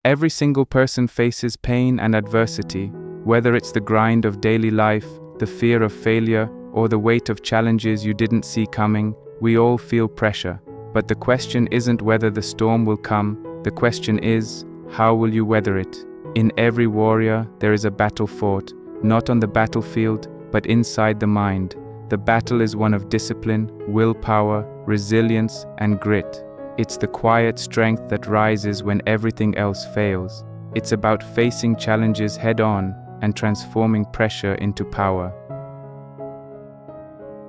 Every single person faces pain and adversity, whether it's the grind of daily life, the fear of failure, or the weight of challenges you didn't see coming. We all feel pressure. But the question isn't whether the storm will come, the question is, how will you weather it? In every warrior, there is a battle fought, not on the battlefield, but inside the mind. The battle is one of discipline, willpower, resilience, and grit. It's the quiet strength that rises when everything else fails. It's about facing challenges head-on and transforming pressure into power.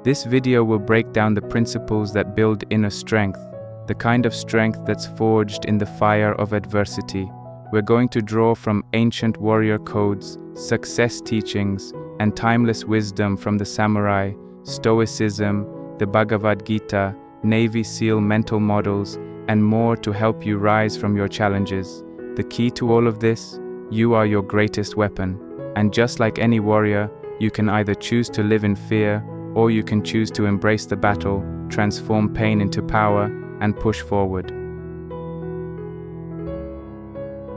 This video will break down the principles that build inner strength, the kind of strength that's forged in the fire of adversity. We're going to draw from ancient warrior codes, success teachings, and timeless wisdom from the samurai, Stoicism, the Bhagavad Gita, Navy SEAL mental models, and more to help you rise from your challenges. The key to all of this, you are your greatest weapon. And just like any warrior, you can either choose to live in fear, or you can choose to embrace the battle, transform pain into power, and push forward.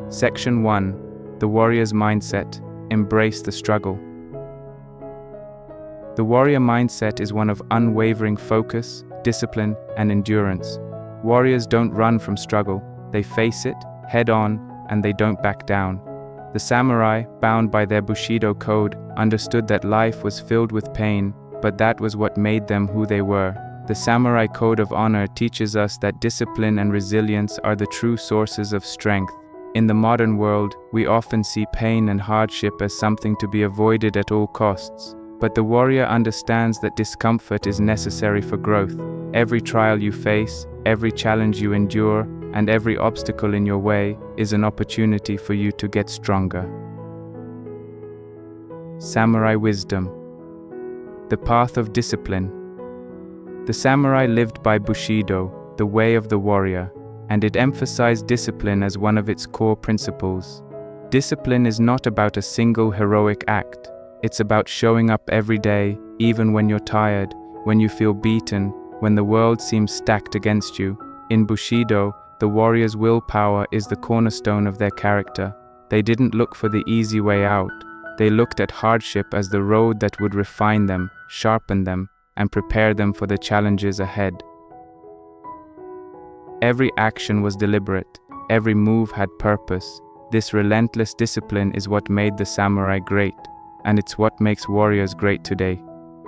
Section 1. The Warrior's Mindset. Embrace the struggle. The warrior mindset is one of unwavering focus, discipline, and endurance. Warriors don't run from struggle, they face it, head on, and they don't back down. The samurai, bound by their Bushido code, understood that life was filled with pain, but that was what made them who they were. The samurai code of honor teaches us that discipline and resilience are the true sources of strength. In the modern world, we often see pain and hardship as something to be avoided at all costs. But the warrior understands that discomfort is necessary for growth. Every trial you face, every challenge you endure, and every obstacle in your way is an opportunity for you to get stronger. Samurai Wisdom. The Path of Discipline. The samurai lived by Bushido, the way of the warrior, and it emphasized discipline as one of its core principles. Discipline is not about a single heroic act. It's about showing up every day, even when you're tired, when you feel beaten, when the world seems stacked against you. In Bushido, the warrior's willpower is the cornerstone of their character. They didn't look for the easy way out. They looked at hardship as the road that would refine them, sharpen them, and prepare them for the challenges ahead. Every action was deliberate. Every move had purpose. This relentless discipline is what made the samurai great. And it's what makes warriors great today.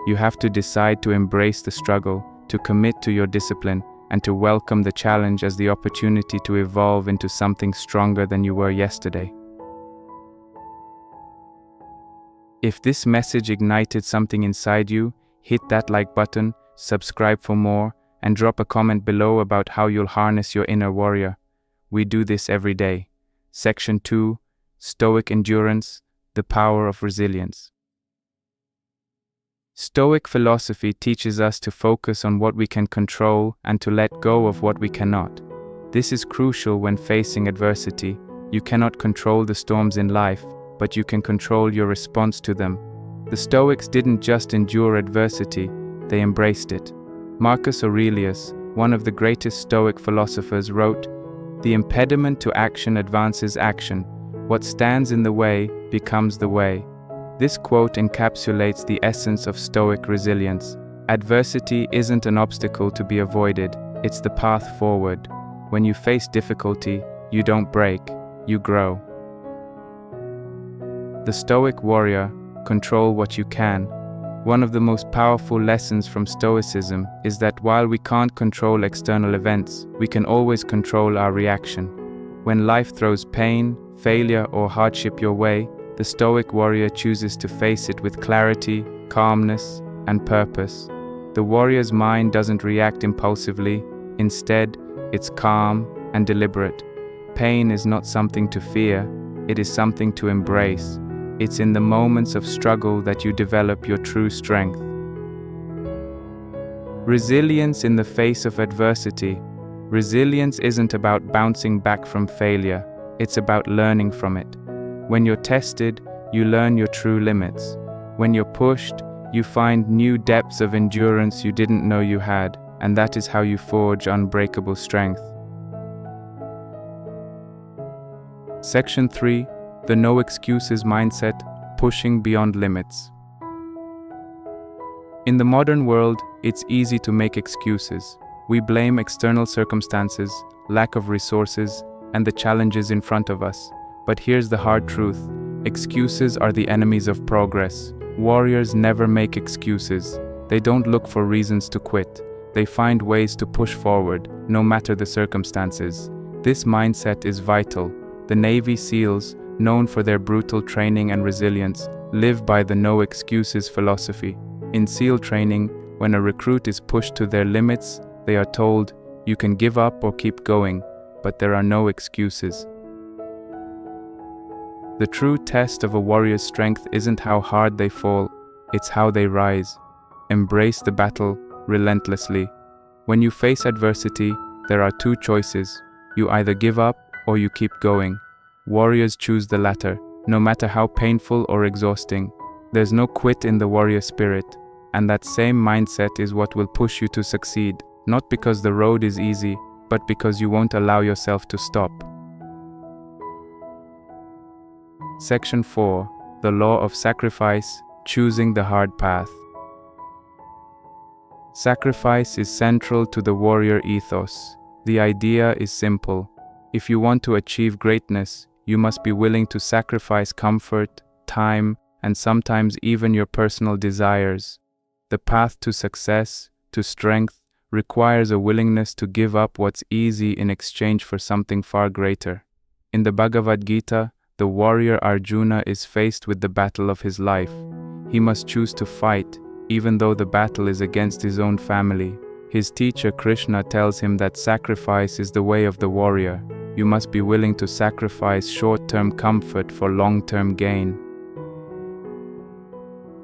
You have to decide to embrace the struggle, to commit to your discipline, and to welcome the challenge as the opportunity to evolve into something stronger than you were yesterday. If this message ignited something inside you, hit that like button, subscribe for more, and drop a comment below about how you'll harness your inner warrior. We do this every day. Section 2. Stoic Endurance. The Power of Resilience. Stoic philosophy teaches us to focus on what we can control and to let go of what we cannot. This is crucial when facing adversity. You cannot control the storms in life, but you can control your response to them. The Stoics didn't just endure adversity, they embraced it. Marcus Aurelius, one of the greatest Stoic philosophers, wrote, "The impediment to action advances action. What stands in the way becomes the way." This quote encapsulates the essence of Stoic resilience. Adversity isn't an obstacle to be avoided, it's the path forward. When you face difficulty, you don't break, you grow. The Stoic warrior, control what you can. One of the most powerful lessons from Stoicism is that while we can't control external events, we can always control our reaction. When life throws pain, failure, or hardship your way, the Stoic warrior chooses to face it with clarity, calmness, and purpose. The warrior's mind doesn't react impulsively. Instead, it's calm and deliberate. Pain is not something to fear, it is something to embrace. It's in the moments of struggle that you develop your true strength. Resilience in the face of adversity. Resilience isn't about bouncing back from failure, it's about learning from it. When you're tested, you learn your true limits. When you're pushed, you find new depths of endurance you didn't know you had, and that is how you forge unbreakable strength. Section 3. The no excuses mindset, pushing beyond limits. In the modern world, it's easy to make excuses. We blame external circumstances, lack of resources, and the challenges in front of us. But here's the hard truth. Excuses are the enemies of progress. Warriors never make excuses. They don't look for reasons to quit. They find ways to push forward, no matter the circumstances. This mindset is vital. The Navy SEALs, known for their brutal training and resilience, live by the no excuses philosophy. In SEAL training, when a recruit is pushed to their limits, they are told, "You can give up or keep going," but there are no excuses. The true test of a warrior's strength isn't how hard they fall, it's how they rise. Embrace the battle relentlessly. When you face adversity, there are two choices. You either give up or you keep going. Warriors choose the latter, no matter how painful or exhausting. There's no quit in the warrior spirit, and that same mindset is what will push you to succeed, not because the road is easy, but because you won't allow yourself to stop. Section 4. The law of sacrifice, choosing the hard path. Sacrifice is central to the warrior ethos. The idea is simple. If you want to achieve greatness, you must be willing to sacrifice comfort, time, and sometimes even your personal desires. The path to success, to strength, requires a willingness to give up what's easy in exchange for something far greater. In the Bhagavad Gita, the warrior Arjuna is faced with the battle of his life. He must choose to fight, even though the battle is against his own family. His teacher Krishna tells him that sacrifice is the way of the warrior. You must be willing to sacrifice short-term comfort for long-term gain.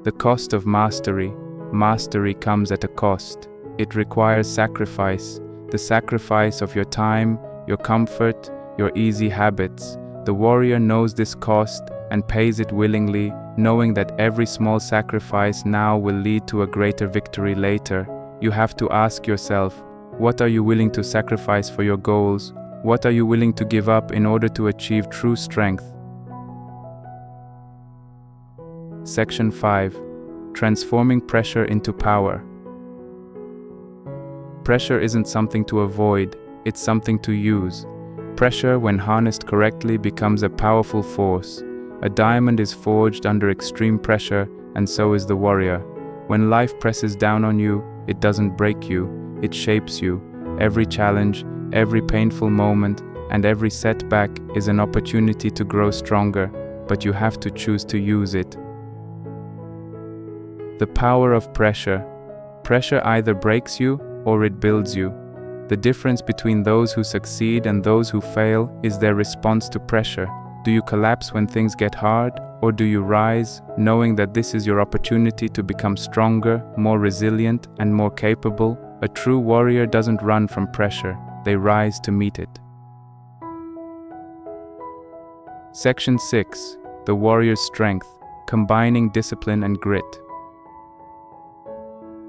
The cost of mastery. Mastery comes at a cost. It requires sacrifice, the sacrifice of your time, your comfort, your easy habits. The warrior knows this cost and pays it willingly, knowing that every small sacrifice now will lead to a greater victory later. You have to ask yourself, what are you willing to sacrifice for your goals? What are you willing to give up in order to achieve true strength? Section 5. Transforming pressure into power. Pressure isn't something to avoid, it's something to use. Pressure, when harnessed correctly, becomes a powerful force. A diamond is forged under extreme pressure, and so is the warrior. When life presses down on you, it doesn't break you, it shapes you. Every challenge, every painful moment, and every setback is an opportunity to grow stronger, but you have to choose to use it. The power of pressure. Pressure either breaks you or it builds you. The difference between those who succeed and those who fail is their response to pressure. Do you collapse when things get hard, or do you rise, knowing that this is your opportunity to become stronger, more resilient, and more capable? A true warrior doesn't run from pressure, they rise to meet it. Section 6. The warrior's strength, combining discipline and grit.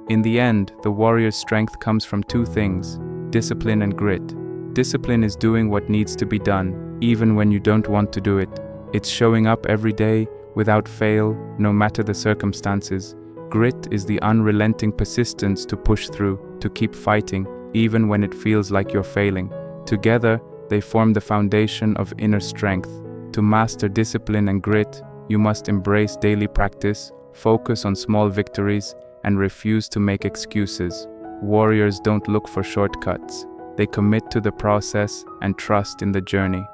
In the end, the warrior's strength comes from two things: discipline and grit. Discipline is doing what needs to be done, even when you don't want to do it. It's showing up every day, without fail, no matter the circumstances. Grit is the unrelenting persistence to push through, to keep fighting, even when it feels like you're failing. Together, they form the foundation of inner strength. To master discipline and grit, you must embrace daily practice, focus on small victories, and refuse to make excuses. Warriors don't look for shortcuts. They commit to the process and trust in the journey.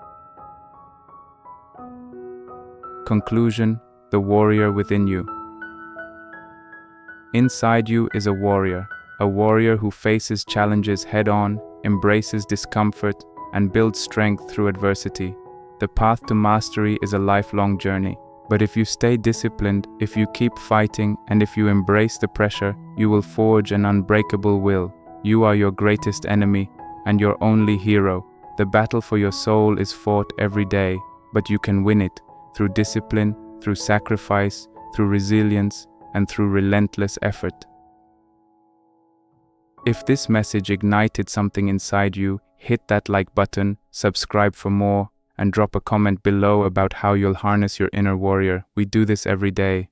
Conclusion: the warrior within you. Inside you is a warrior who faces challenges head-on, embraces discomfort, and builds strength through adversity. The path to mastery is a lifelong journey. But if you stay disciplined, if you keep fighting, and if you embrace the pressure, you will forge an unbreakable will. You are your greatest enemy and your only hero. The battle for your soul is fought every day, but you can win it through discipline, through sacrifice, through resilience, and through relentless effort. If this message ignited something inside you, hit that like button, subscribe for more, and drop a comment below about how you'll harness your inner warrior. We do this every day.